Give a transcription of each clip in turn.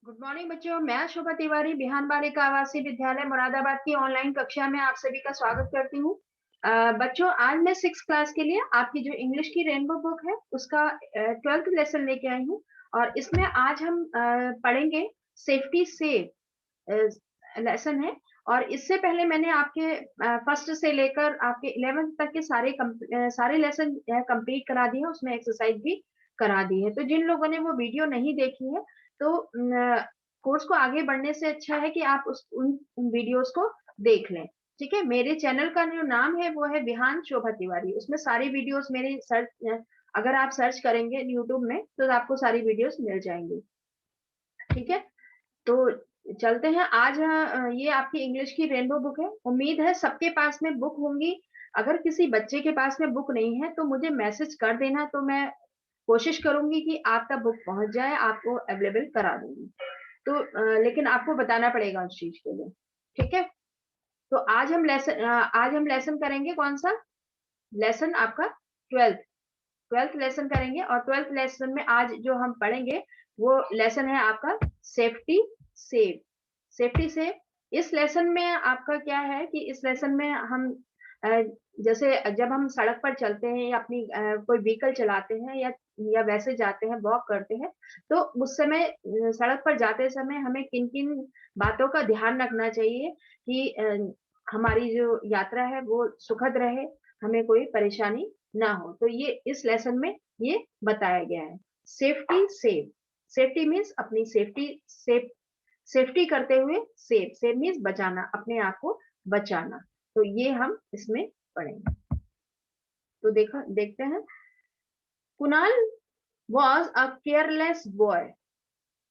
Good morning बच्चों, मैं शोभा तिवारी बिहान बालिका आवासीय विद्यालय मुरादाबाद की ऑनलाइन कक्षा में आप सभी का स्वागत करती हूँ। बच्चों, आज मैं 6 क्लास के लिए आपकी जो इंग्लिश की रेनबो बुक है उसका 12th लेसन लेके आई हूँ। और इसमें आज हम पढ़ेंगे सेफ्टी सेव लेसन है। और इससे पहले मैंने आपके फर्स्ट से लेकर आपके 11th तक के सारे लेसन कंप्लीट करा दिए हैं, उसमें एक्सरसाइज भी करा दी है। तो जिन लोगों ने वो वीडियो नहीं देखी है तो कोर्स को आगे बढ़ने से अच्छा है कि आप उन वीडियोस को देख लें। ठीक है, मेरे चैनल का जो नाम है वो है विहान शोभा तिवारी। उसमें सारी वीडियोस मेरी अगर आप सर्च करेंगे यूट्यूब में तो आपको सारी वीडियोस मिल जाएंगी। ठीक है, तो चलते हैं। आज ये आपकी इंग्लिश की रेनबो बुक है। उम्मीद है सबके पास में बुक होंगी। अगर किसी बच्चे के पास में बुक नहीं है तो मुझे मैसेज कर देना, तो मैं कोशिश करूंगी कि आपका बुक पहुंच जाए, आपको अवेलेबल करा दूंगी। तो लेकिन आपको बताना पड़ेगा उस चीज के लिए। ठीक है, तो आज हम लेसन करेंगे। कौन सा लेसन? आपका 12th लेसन करेंगे। और 12th लेसन में आज जो हम पढ़ेंगे वो लेसन है आपका सेफ्टी सेव। सेफ्टी सेव इस लेसन में आपका क्या है कि इस लेसन में हम अ, जैसे जब हम सड़क पर चलते हैं या अपनी कोई व्हीकल चलाते हैं या वैसे जाते हैं, वॉक करते हैं, तो उस समय सड़क पर जाते समय हमें किन किन बातों का ध्यान रखना चाहिए कि हमारी जो यात्रा है वो सुखद रहे, हमें कोई परेशानी ना हो। तो ये इस लेसन में ये बताया गया है। Safety save. सेफ्टी मीन्स अपनी सेफ्टी करते हुए सेव। सेव मीन्स बचाना, अपने आप को बचाना। तो ये हम इसमें पढ़ेंगे। तो देखते हैं। Kunal was a careless boy.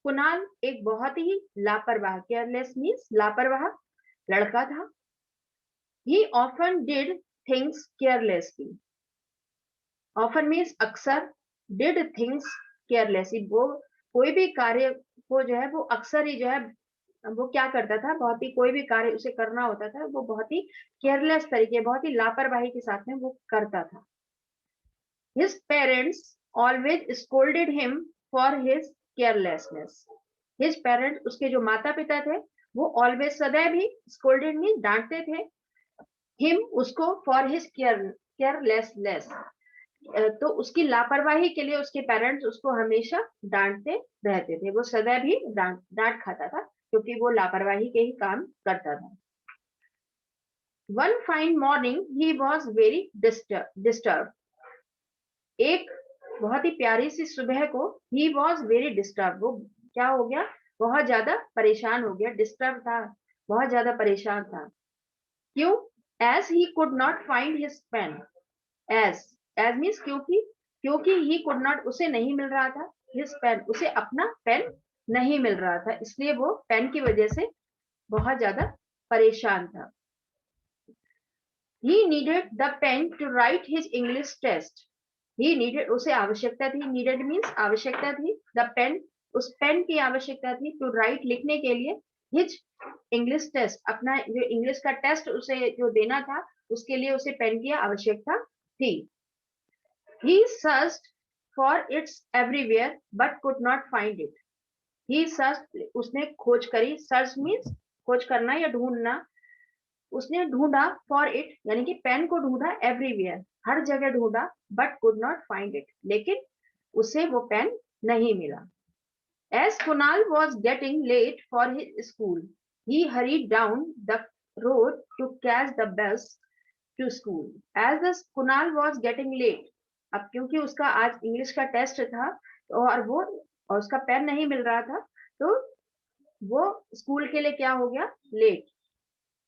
Kunal एक बहुत ही लापरवाह, केयरलेस मीन्स लापरवाह लड़का था। ही often did things carelessly. Often means अक्सर, डिड थिंग्स केयरलेसली वो कोई भी कार्य को जो है वो अक्सर ही जो है वो क्या करता था, बहुत ही कोई भी कार्य उसे करना होता था वो बहुत ही केयरलेस तरीके, बहुत ही लापरवाही के साथ में वो करता था। His parents always scolded him for his carelessness. His parents, उसके जो माता पिता थे, वो ऑलवेज सदैव ही स्कोल्डेड मीन डांटते थे, हिम उसको, फॉर हिज केयरलेसनेस तो उसकी लापरवाही के लिए उसके पेरेंट्स उसको हमेशा डांटते रहते थे। वो सदैव ही डांट खाता था क्योंकि वो लापरवाही के ही काम करता था। One fine morning he was very disturb. एक बहुत ही प्यारी सी सुबह को ही वॉज वेरी डिस्टर्ब, वो क्या हो गया, बहुत ज्यादा परेशान हो गया, डिस्टर्ब था, बहुत ज्यादा परेशान था। क्यों? As he could not find his pen. As as means क्योंकि, क्योंकि ही कुड नॉट उसे नहीं मिल रहा था, हिज पेन उसे अपना पेन नहीं मिल रहा था, इसलिए वो पेन की वजह से बहुत ज्यादा परेशान था। He needed the pen to write his English test. He needed उसे आवश्यकता थी, नीडेड मीन्स आवश्यकता थी, द पेन उस पेन की आवश्यकता थी, टू राइट लिखने के लिए, हिज इंग्लिश टेस्ट अपना जो इंग्लिश का टेस्ट उसे जो देना था उसके लिए उसे पेन की आवश्यकता थी। He searched for it everywhere but could not find it. He searched, उसने खोज करी, search means खोज करना या ढूंढना। उसने ढूंढा for it यानी कि पेन को ढूंढा, everywhere हर जगह ढूंढा, but could not find it लेकिन उसे वो पेन नहीं मिला। As Kunal was getting late for his school, he hurried down the road to catch the bus to school. As the Kunal was getting late, अब क्योंकि उसका आज English का टेस्ट था और वो और उसका पेन नहीं मिल रहा था, तो वो स्कूल के लिए क्या हो गया, लेट।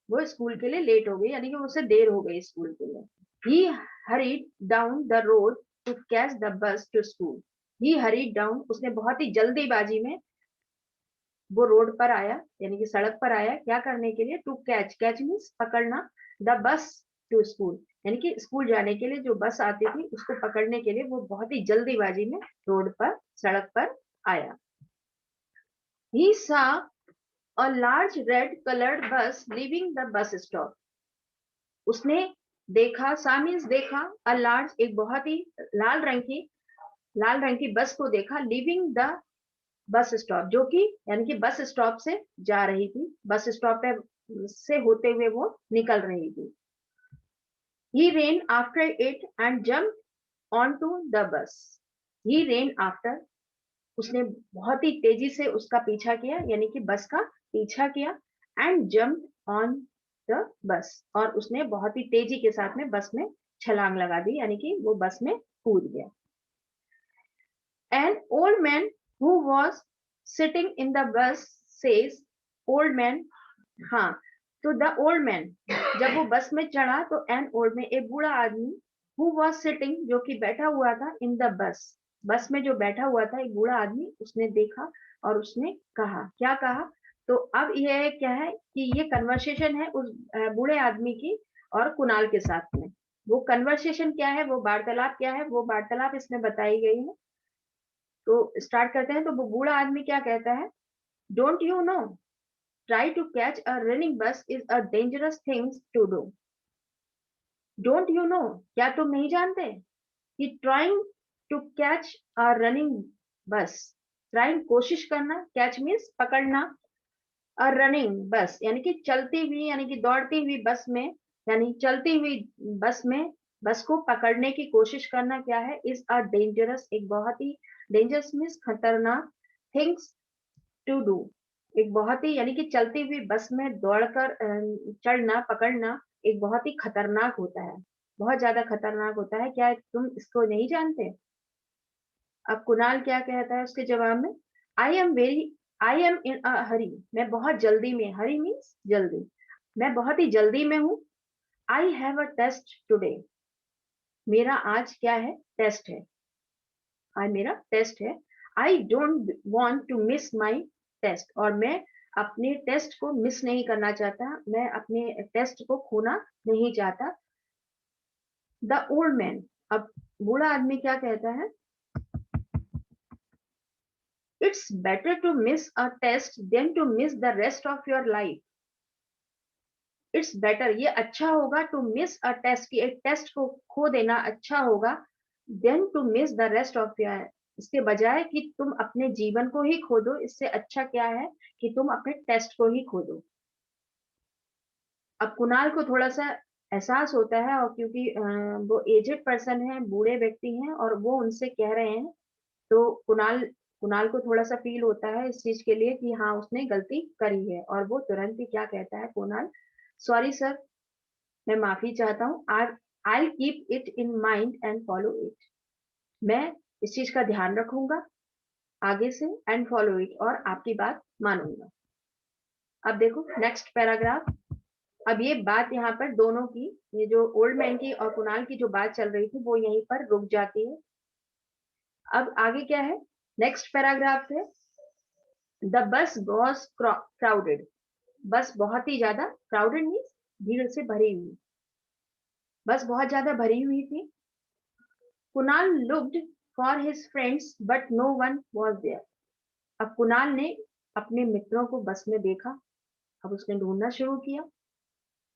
वो स्कूल के लिए लेट हो गई, यानी कि उसे देर हो गई स्कूल के लिए। He hurried down the road to catch the bus to school. He hurried down, उसने बहुत ही जल्दीबाजी में वो रोड पर आया, यानी कि सड़क पर आया, क्या करने के लिए, टू कैच, कैच मीन्स पकड़ना, द बस टू स्कूल यानी कि स्कूल जाने के लिए जो बस आती थी उसको पकड़ने के लिए वो बहुत ही जल्दीबाजी में रोड पर, सड़क पर आया। ही सा अ लार्ज रेड कलर्ड बस लीविंग द बस स्टॉप। उसने देखा, सा मीन्स देखा, अ लार्ज एक बहुत ही लाल रंग की बस को देखा, लीविंग द बस स्टॉप, जो कि यानी कि बस स्टॉप से जा रही थी, बस स्टॉप पे से होते हुए वो निकल रही थी। He ran after it and jumped onto the bus. He ran after, उसने बहुत ही तेजी से उसका पीछा किया, यानी कि बस का पीछा किया, and jump on the bus, और उसने बहुत ही तेजी के साथ में बस में छलांग लगा दी, यानी कि वो बस में कूद गया। An old man who was sitting in the bus says, old man, हाँ, तो द ओल्ड मैन, जब वो बस में चढ़ा तो एन ओल्ड में एक बूढ़ा आदमी, हु वॉज सिटिंग, जो कि बैठा हुआ था, इन द बस, बस में जो बैठा हुआ था एक बूढ़ा आदमी, उसने देखा और उसने कहा, क्या कहा, तो अब यह क्या है कि ये कन्वर्सेशन है उस बूढ़े आदमी की और कुणाल के साथ में। वो कन्वर्सेशन क्या है, वो वार्तालाप क्या है, वो वार्तालाप इसमें बताई गई है। तो स्टार्ट करते हैं। तो वो बूढ़ा आदमी क्या कहता है, don't you no, try to catch a running bus is a dangerous thing to do. Don't you know, क्या तुम नहीं जानते कि trying to catch a running bus, trying कोशिश करना, catch means पकड़ना, a running bus यानी कि चलती हुई, यानी कि दौड़ती हुई बस में, यानी चलती हुई बस में बस को पकड़ने की कोशिश करना क्या है, is a dangerous, एक बहुत ही dangerous means खतरनाक, things टू डू, एक बहुत ही, यानी कि चलती हुई बस में दौड़कर चढ़ना, पकड़ना एक बहुत ही खतरनाक होता है, बहुत ज्यादा खतरनाक होता है। क्या तुम इसको नहीं जानते? अब कुणाल क्या कहता है उसके जवाब में, आई एम इन अ हरी, मैं बहुत जल्दी में, हरी मीन्स जल्दी, मैं बहुत ही जल्दी में हूँ। I have a test today, मेरा आज क्या है, टेस्ट है, आज मेरा टेस्ट है। I don't want to miss my test, और मैं अपने टेस्ट को मिस नहीं करना चाहता, मैं अपने टेस्ट को खोना नहीं चाहता। द ओल्ड मैन, अब बूढ़ा आदमी क्या कहता है, it's better to miss a test than to miss the rest of your life. It's better, ये अच्छा होगा, टू मिस अ टेस्ट, की एक टेस्ट को खो देना अच्छा होगा, than to miss the rest of your, इसके बजाय कि तुम अपने जीवन को ही खो दो, इससे अच्छा क्या है कि तुम अपने टेस्ट को ही खो दो। अब कुणाल को थोड़ा सा एहसास होता है, और क्योंकि वो एजेड पर्सन है, बूढ़े व्यक्ति हैं, और वो उनसे कह रहे हैं, तो कुणाल कुणाल को थोड़ा सा फील होता है इस चीज के लिए कि हाँ उसने गलती करी है, और वो तुरंत ही क्या कहता है कुणाल, सॉरी सर, मैं माफी चाहता हूँ, I keep it in mind and follow it, मैं इस चीज का ध्यान रखूंगा आगे से, एंड फॉलो इट, और आपकी बात मानूंगा। अब देखो नेक्स्ट पैराग्राफ। अब ये बात यहाँ पर दोनों की, ये जो ओल्ड मैन की और कुणाल की जो बात चल रही थी वो यहीं पर रुक जाती है। अब आगे क्या है, नेक्स्ट पैराग्राफ है, द बस वॉज क्राउडेड, बस बहुत ही ज्यादा, क्राउडेड मीन्स भीड़ से भरी हुई, बस बहुत ज्यादा भरी हुई थी। Kunal looked for his friends but no one was there, अब कुणाल ने अपने मित्रों को बस में देखा, अब उसने ढूंढना शुरू किया,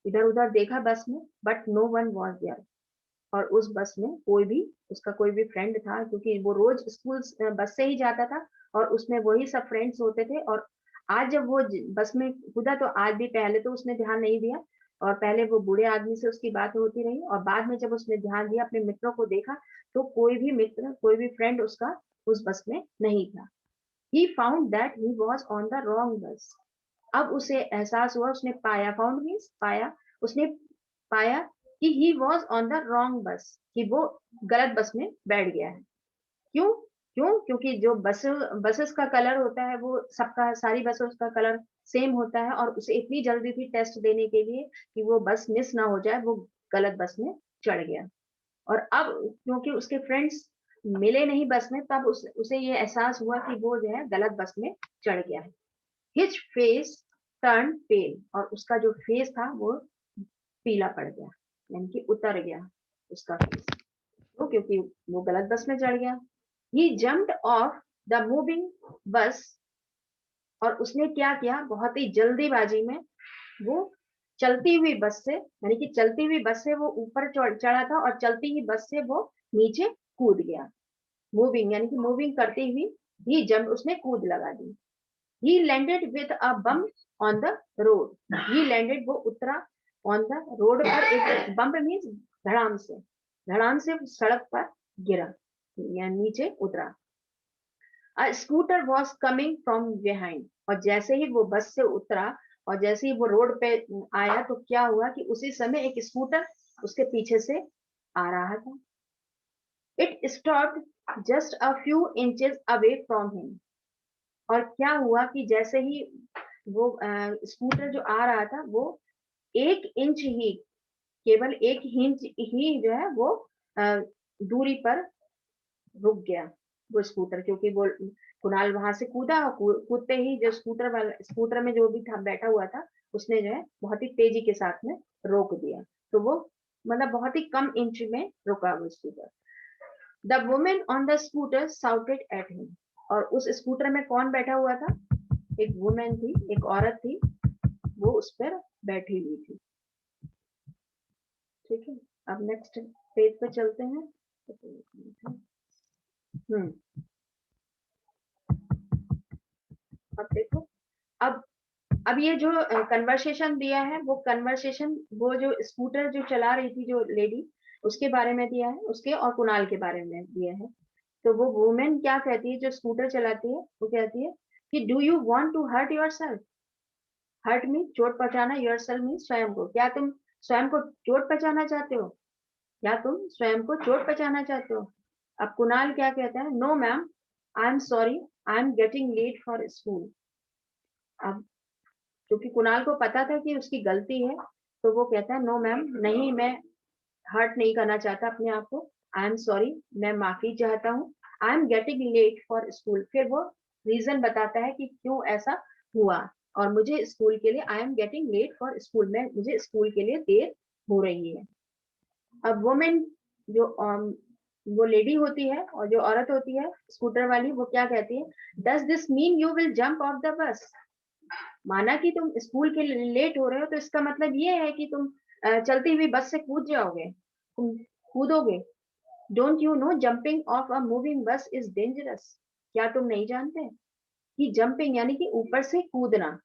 इधर उधर देखा बस में, but no one was there, और उस बस में कोई भी, उसका कोई भी फ्रेंड था, क्योंकि वो रोज स्कूल बस से ही जाता था, और उसमें वही सब फ्रेंड्स होते थे। और आज जब वो बस में कूदा, तो आज भी, पहले तो उसने ध्यान नहीं दिया, और पहले वो बूढ़े आदमी से उसकी बात होती रही, और बाद में जब उसने ध्यान दिया, अपने मित्रों को देखा, तो कोई भी मित्र, कोई भी फ्रेंड उसका उस बस में नहीं था। He found that he was on the wrong बस, अब उसे एहसास हुआ, उसने पाया, फाउंड मीन्स पाया, उसने पाया कि he was on the wrong बस, कि वो गलत बस में बैठ गया है। क्यों? क्योंकि जो बसेस का कलर होता है वो सबका, सारी बसों का कलर सेम होता है, और उसे इतनी जल्दी थी टेस्ट देने के लिए कि वो बस मिस ना हो जाए, वो गलत बस में चढ़ गया। और अब क्योंकि उसके फ्रेंड्स मिले नहीं बस में, तब उसे ये एहसास हुआ कि वो जो है गलत बस में चढ़ गया है। हिज फेस टर्न पेल, और उसका जो फेस था वो पीला पड़ गया, यानी कि उतर गया उसका फेस, तो क्योंकि वो गलत बस में चढ़ गया। He jumped off the moving bus, और उसने क्या किया, बहुत ही जल्दीबाजी में वो चलती हुई बस से, यानी कि चलती हुई बस से वो ऊपर चढ़ा था, और चलती हुई बस से वो नीचे कूद गया। मूविंग यानी कि मूविंग करती हुई ही जंप, उसने कूद लगा दी। He landed with a bump on the road, he landed वो उतरा ऑन द रोड पर, एक बम्प मीन्स धड़ाम से सड़क पर गिरा या नीचे उतरा। A scooter was coming from behind, और जैसे ही वो बस से उतरा और जैसे ही वो रोड पे आया तो क्या हुआ कि उसी समय एक स्कूटर उसके पीछे से आ रहा था। It stopped just a few inches away from him, और क्या हुआ कि जैसे ही वो स्कूटर जो आ रहा था वो 1 इंच ही, केवल 1 इंच ही जो है वो दूरी पर रुक गया वो स्कूटर, क्योंकि वो कुणाल वहां से कूदा और कूदते ही जो स्कूटर में जो भी था बैठा हुआ था उसने जो है बहुत ही तेजी के साथ में रोक दिया। तो वो मतलब बहुत ही कम इंच में रुका वो scooter. The women on the scooter shouted at him, और उस स्कूटर में कौन बैठा हुआ था? एक वुमेन थी, एक औरत थी, वो उस पर बैठी हुई थी। ठीक है, अब नेक्स्ट पेज पे चलते हैं। हम्म अब देखो, अब अब ये जो कन्वर्सेशन दिया है वो कन्वर्सेशन, वो जो स्कूटर जो चला रही थी जो लेडी, उसके बारे में दिया है, उसके और कुणाल के बारे में दिया है। तो वो वुमेन क्या कहती है जो स्कूटर चलाती है, वो कहती है कि do you want to hurt yourself? Hurt mean चोट पहुंचाना, योरसेल्फ मीन स्वयं को। क्या तुम स्वयं को चोट पहुंचाना चाहते हो? क्या तुम स्वयं को चोट पहुंचाना चाहते हो? अब कुणाल क्या कहता है? No ma'am, I am sorry, I am getting late for school. अब क्योंकि कुणाल को पता था कि उसकी गलती है, तो वो कहता है नो मैम, नहीं, मैं हर्ट नहीं करना चाहता अपने आप को। आई एम सॉरी, मैं माफी चाहता हूँ। I am getting late for school, फिर वो रीजन बताता है कि क्यों ऐसा हुआ, और मुझे स्कूल के लिए, I am getting late for school में, मुझे स्कूल के लिए देर हो रही है। अब वुमेन जो वो लेडी होती है और जो औरत होती है स्कूटर वाली, वो क्या कहती है? Does this mean you will jump of the bus? माना कि तुम स्कूल के लिए लेट हो रहे हो तो इसका मतलब ये है कि तुम चलती हुई बस से कूद जाओगे, तुम कूदोगे। Don't you know jumping off a moving bus is dangerous? क्या तुम नहीं जानते कि जंपिंग यानी कि ऊपर से कूदना,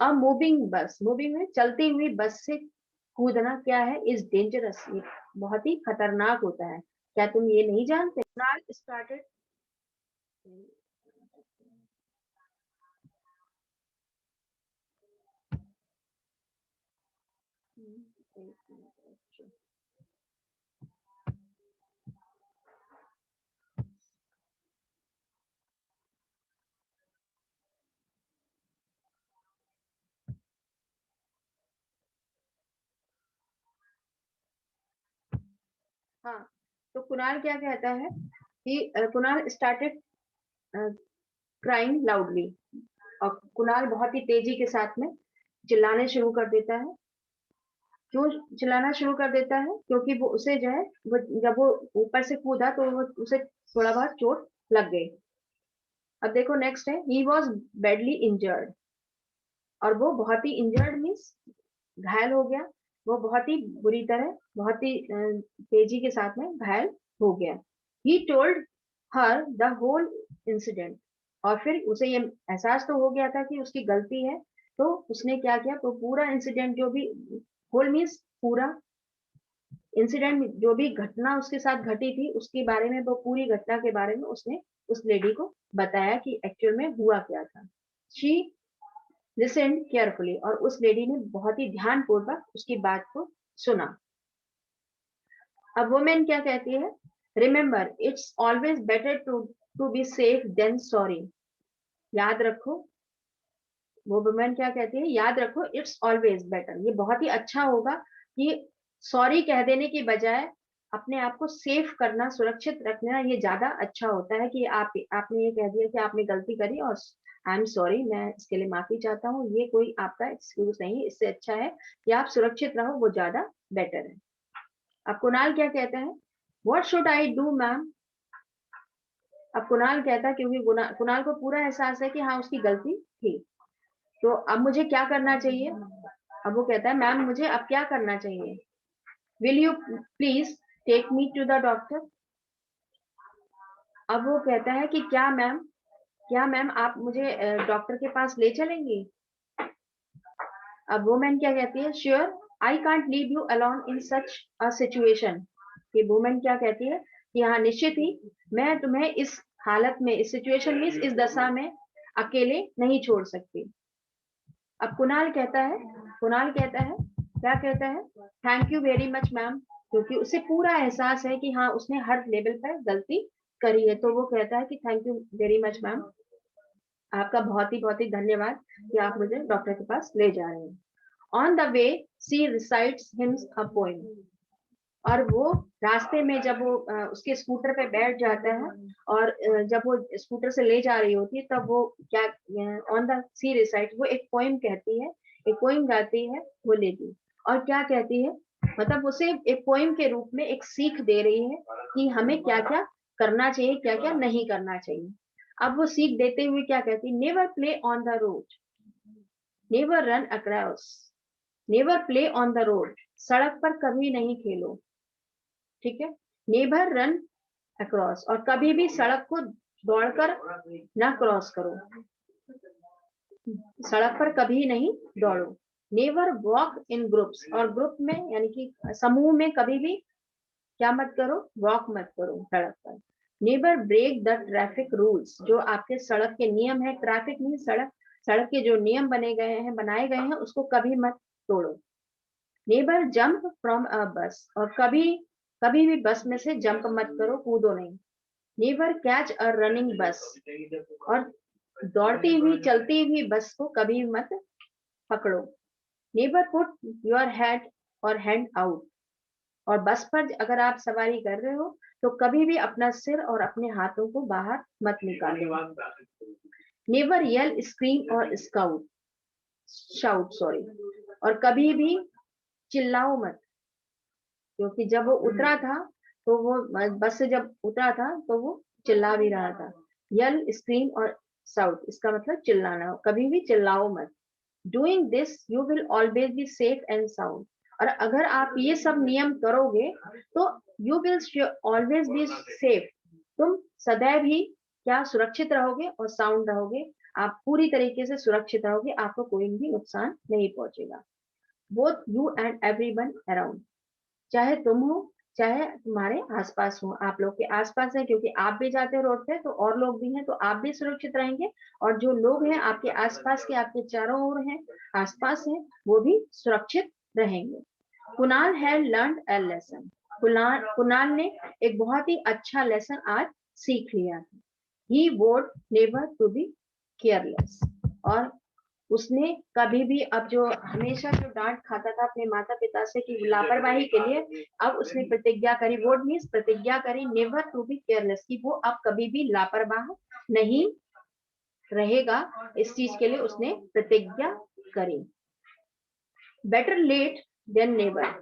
अ मूविंग बस, मूविंग में चलती हुई बस से कूदना क्या है? इज डेंजरस, ये बहुत ही खतरनाक होता है। क्या तुम ये नहीं जानते? कुणाल स्टार्टेड, हाँ, तो कुणाल क्या कहता है कि कुणाल स्टार्टेड क्राइंग लाउडली, और कुणाल बहुत ही तेजी के साथ में चिल्लाने शुरू कर देता है। क्यों चिल्लाना शुरू कर देता है? क्योंकि वो उसे जो है, वो जब वो ऊपर से कूदा तो वो उसे थोड़ा बहुत चोट लग गई। अब देखो नेक्स्ट है, ही वॉज बैडली इंजर्ड, और वो बहुत ही इंजर्ड मीन्स घायल हो गया, वो बहुत ही बुरी तरह, बहुत ही तेजी के साथ में घायल हो गया। He told her the whole incident, और फिर उसे ये एहसास तो हो गया था कि उसकी गलती है, तो उसने क्या किया, तो पूरा इंसिडेंट जो भी, होल मीन्स पूरा इंसिडेंट, जो भी घटना उसके साथ घटी थी उसके बारे में, वो पूरी घटना के बारे में उसने उस लेडी को बताया कि एक्चुअल में हुआ क्या था। शी लिसन्ड केयरफुली, और उस लेडी ने बहुत ही ध्यानपूर्वक उसकी बात को सुना। अब वुमेन क्या कहती है? Remember it's always better to be safe than sorry. याद रखो, वो वुमेन क्या कहती है? याद रखो, इट्स ऑलवेज बेटर, ये बहुत ही अच्छा होगा कि सॉरी कह देने की बजाय अपने आप को सेफ करना, सुरक्षित रखना, ये ज्यादा अच्छा होता है कि आपने ये कह दिया कि आपने गलती करी और आई एम सॉरी, मैं इसके लिए माफी चाहता हूँ, ये कोई आपका एक्सक्यूज नहीं है। इससे अच्छा है कि आप सुरक्षित रहो, वो ज्यादा बेटर है। अब कुणाल क्या कहते हैं? What should I do ma'am? अब कुणाल कहता है, क्योंकि कुणाल को पूरा एहसास है कि हाँ उसकी गलती थी, तो अब मुझे क्या करना चाहिए? अब वो कहता है मैम मुझे अब क्या करना चाहिए? Will you please take me to the doctor? अब वो कहता है कि क्या मैम आप मुझे डॉक्टर के पास ले चलेंगी? अब वुमेन क्या कहती है? Sure, I can't leave you alone in such a situation. ये वुमेन क्या कहती है कि हाँ निश्चित ही मैं तुम्हें इस हालत में, इस सिचुएशन में, इस दशा में अकेले नहीं छोड़ सकती। अब कुणाल कहता है, क्या कहता है? Thank you very much ma'am, क्योंकि उसे पूरा एहसास है कि हाँ उसने हर लेवल पर गलती करी है, तो वो कहता है कि thank you very much ma'am, आपका बहुत ही धन्यवाद कि आप मुझे डॉक्टर के पास ले जा रहे हैं। On the way she recites him a poem. और वो रास्ते में जब वो उसके स्कूटर पे बैठ जाता है और जब वो स्कूटर से ले जा रही होती है तब वो क्या, ऑन द सी रिसाइट, वो एक पोएम कहती है, एक पोएम गाती है वो लेडी। और क्या कहती है, मतलब उसे एक पोएम के रूप में एक सीख दे रही है कि हमें क्या क्या करना चाहिए, क्या क्या नहीं करना चाहिए। अब वो सीख देते हुए क्या कहती है? Never play on the road, never run across, never play on the road, सड़क पर कभी नहीं खेलो। ठीक है, नेवर रन अक्रॉस, और कभी भी सड़क को दौड़कर ना क्रॉस करो, सड़क पर कभी नहीं दौड़ो। नेवर वॉक इन ग्रुप्स, और ग्रुप में यानी कि समूह में कभी भी क्या मत करो? वॉक मत करो सड़क पर। Never break the traffic rules, जो आपके सड़क के नियम है, ट्रैफिक नहीं, सड़क, सड़क के जो नियम बनाए गए हैं उसको कभी मत तोड़ो। नेवर जंप फ्रॉम अ बस, और कभी कभी भी बस में से जंप मत करो, कूदो नहीं। नेवर कैच अ रनिंग बस, और दौड़ती हुई चलती हुई बस को कभी मत पकड़ो। नेवर पुट योर हेड और हैंड आउट, और बस पर अगर आप सवारी कर रहे हो तो कभी भी अपना सिर और अपने हाथों को बाहर मत निकालो। नेवर येल स्क्रीम और शाउट, सॉरी, और कभी भी चिल्लाओ मत, क्योंकि जब वो उतरा था तो वो बस से जब उतरा था तो वो चिल्ला भी रहा था। यल स्क्रीम और साउट, इसका मतलब चिल्लाना, कभी भी चिल्लाओ मत। Doing this you will always be safe and sound, और अगर आप ये सब नियम करोगे तो you will always be safe, तुम सदैव ही क्या, सुरक्षित रहोगे और साउंड रहोगे, आप पूरी तरीके से सुरक्षित रहोगे, आपको कोई भी नुकसान नहीं पहुंचेगा। Both you and everyone around, चाहे तुम हो चाहे तुम्हारे आसपास हो, आप लोग के आसपास है, क्योंकि आप भी जाते हो रोड पे तो और लोग भी हैं, तो आप भी सुरक्षित रहेंगे, और जो लोग हैं आपके आसपास के, आपके चारों ओर हैं, आसपास हैं, वो भी सुरक्षित रहेंगे। Kunal had learn a lesson, Kunal ने एक बहुत ही अच्छा लेसन आज सीख लिया था। ही वोड नेवर टू बी केयरलेस, और उसने कभी भी, अब जो हमेशा जो डांट खाता था अपने माता पिता से कि लापरवाही के लिए, अब उसने प्रतिज्ञा करी, वोट मीन्स प्रतिज्ञा करी, नेवर टू बी केयरलेस, कि वो अब कभी भी लापरवाह नहीं रहेगा, इस चीज के लिए उसने प्रतिज्ञा करी। बेटर लेट देन नेवर,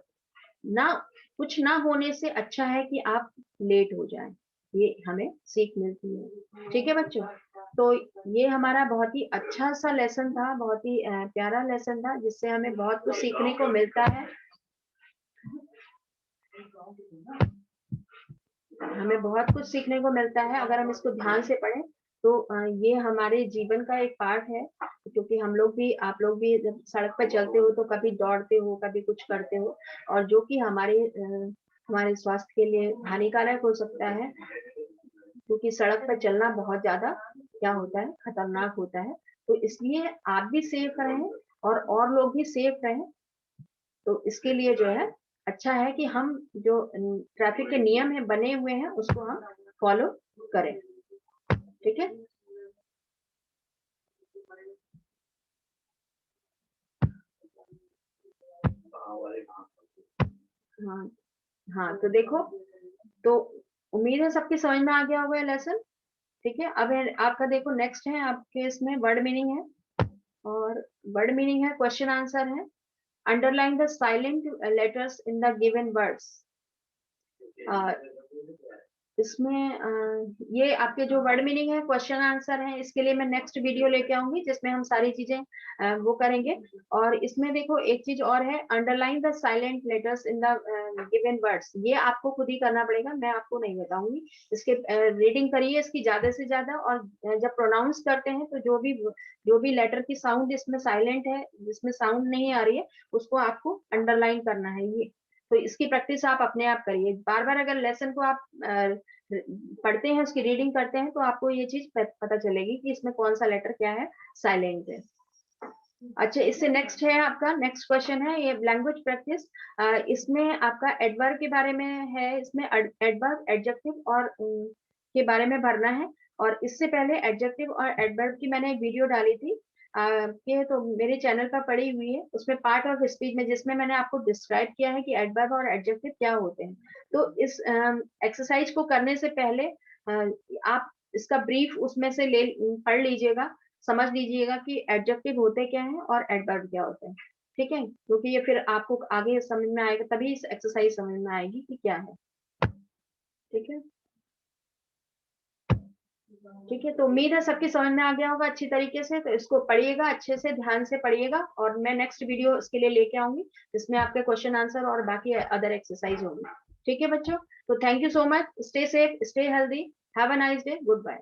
ना, कुछ ना होने से अच्छा है कि आप लेट हो जाएं, ये हमें सीख मिलती है। ठीक है बच्चों, तो ये हमारा बहुत ही अच्छा सा लेसन था, बहुत ही प्यारा लेसन था, जिससे हमें बहुत कुछ सीखने को मिलता है, हमें बहुत कुछ सीखने को मिलता है अगर हम इसको ध्यान से पढ़ें तो। ये हमारे जीवन का एक पार्ट है, क्योंकि हम लोग भी, आप लोग भी जब सड़क पर चलते हो तो कभी दौड़ते हो, कभी कुछ करते हो, और जो कि हमारे स्वास्थ्य के लिए हानिकारक हो सकता है, क्योंकि सड़क पर चलना बहुत ज्यादा क्या होता है, खतरनाक होता है। तो इसलिए आप भी सेफ रहें और लोग भी सेफ रहें, तो इसके लिए जो है अच्छा है कि हम जो ट्रैफिक के नियम है बने हुए हैं उसको हम फॉलो करें। ठीक है, हाँ, हाँ, तो देखो, तो उम्मीद है सबकी समझ में आ गया होगा ये लेसन। ठीक है, अब आपका देखो नेक्स्ट है आपके इसमें वर्ड मीनिंग है, और वर्ड मीनिंग है, क्वेश्चन आंसर है। Underline the silent letters in the given words, इसमें ये आपके जो वर्ड मीनिंग है, क्वेश्चन आंसर है, इसके लिए मैं नेक्स्ट वीडियो लेके आऊंगी जिसमें हम सारी चीजें वो करेंगे। और इसमें देखो एक चीज और है, underline the silent letters in the given words. ये आपको खुद ही करना पड़ेगा, मैं आपको नहीं बताऊंगी। इसके रीडिंग करिए इसकी ज्यादा से ज्यादा, और जब प्रोनाउंस करते हैं तो जो भी लेटर की साउंड इसमें साइलेंट है, जिसमें साउंड नहीं आ रही है, उसको आपको अंडरलाइन करना है। ये तो इसकी प्रैक्टिस आप अपने आप करिए। बार बार अगर लेसन को आप पढ़ते हैं, उसकी रीडिंग करते हैं, तो आपको ये चीज पता चलेगी कि इसमें कौन सा लेटर क्या है, साइलेंट है। अच्छा, इससे नेक्स्ट है आपका नेक्स्ट क्वेश्चन है ये लैंग्वेज प्रैक्टिस। इसमें आपका एडवर्ब के बारे में है, इसमें एडवर्ब, एडजेक्टिव और के बारे में भरना है। और इससे पहले एडजेक्टिव और एडवर्ब की मैंने एक वीडियो डाली थी, ये तो मेरे चैनल पर पड़ी हुई है, उसमें पार्ट ऑफ स्पीच में, जिसमें मैंने आपको डिस्क्राइब किया है कि एडवर्ब और एडजेक्टिव क्या होते हैं। तो इस एक्सरसाइज को करने से पहले आप इसका ब्रीफ उसमें से ले पढ़ लीजिएगा, समझ लीजिएगा कि एडजेक्टिव होते क्या हैं और एडवर्ब क्या होते हैं। ठीक है, क्योंकि ये फिर आपको आगे समझ में आएगा, तभी इस एक्सरसाइज समझ में आएगी कि क्या है। ठीक है, ठीक है, तो उम्मीद है सबकी समझ में आ गया होगा अच्छी तरीके से। तो इसको पढ़िएगा, अच्छे से ध्यान से पढ़िएगा, और मैं नेक्स्ट वीडियो इसके लिए लेके आऊंगी जिसमें आपके क्वेश्चन आंसर और बाकी अदर एक्सरसाइज होंगी। ठीक है बच्चों, तो thank you so much, stay safe, stay healthy, have a nice day, good bye.